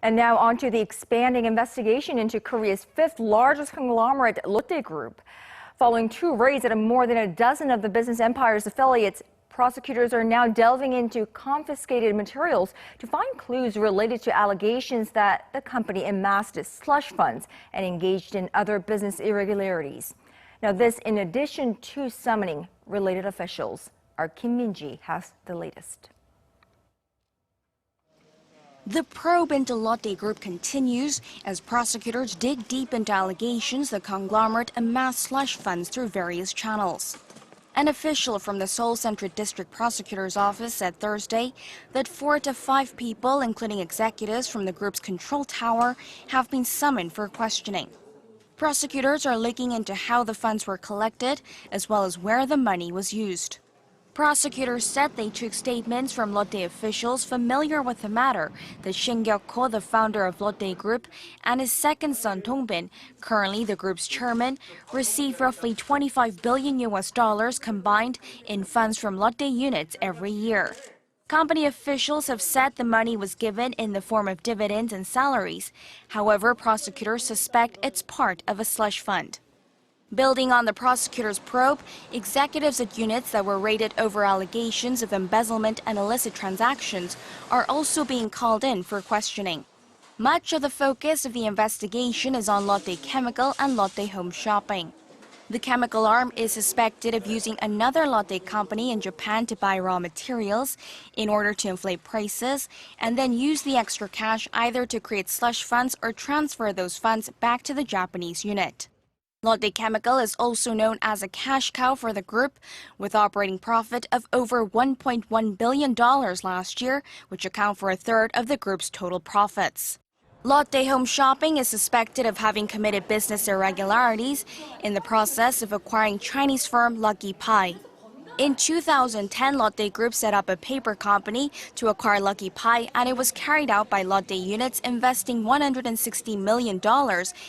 And now on to the expanding investigation into Korea's fifth largest conglomerate, Lotte Group. Following two raids at more than a dozen of the business empire's affiliates, prosecutors are now delving into confiscated materials to find clues related to allegations that the company amassed slush funds and engaged in other business irregularities. Now, this in addition to summoning related officials. Our Kim Min-ji has the latest. The probe into Lotte Group continues as prosecutors dig deep into allegations the conglomerate amassed slush funds through various channels. An official from the Seoul Central District Prosecutor's Office said Thursday that 4 to 5 people, including executives from the group's control tower, have been summoned for questioning. Prosecutors are looking into how the funds were collected, as well as where the money was used. Prosecutors said they took statements from Lotte officials familiar with the matter that Shin Kuk-ho, the founder of Lotte Group, and his second son Dong-bin, currently the group's chairman, received roughly $25 billion combined in funds from Lotte units every year. Company officials have said the money was given in the form of dividends and salaries. However, prosecutors suspect it's part of a slush fund. Building on the prosecutor's probe, executives at units that were raided over allegations of embezzlement and illicit transactions are also being called in for questioning. Much of the focus of the investigation is on Lotte Chemical and Lotte Home Shopping. The chemical arm is suspected of using another Lotte company in Japan to buy raw materials in order to inflate prices and then use the extra cash either to create slush funds or transfer those funds back to the Japanese unit. Lotte Chemical is also known as a cash cow for the group, with operating profit of over $1.1 billion last year, which account for a third of the group's total profits. Lotte Home Shopping is suspected of having committed business irregularities in the process of acquiring Chinese firm Lucky Pie. In 2010, Lotte Group set up a paper company to acquire Lucky Pie, and it was carried out by Lotte units investing $160 million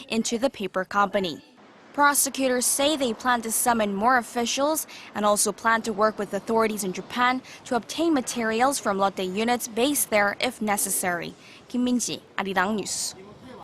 into the paper company. Prosecutors say they plan to summon more officials and also plan to work with authorities in Japan to obtain materials from Lotte units based there if necessary. Kim Min-ji, Arirang News.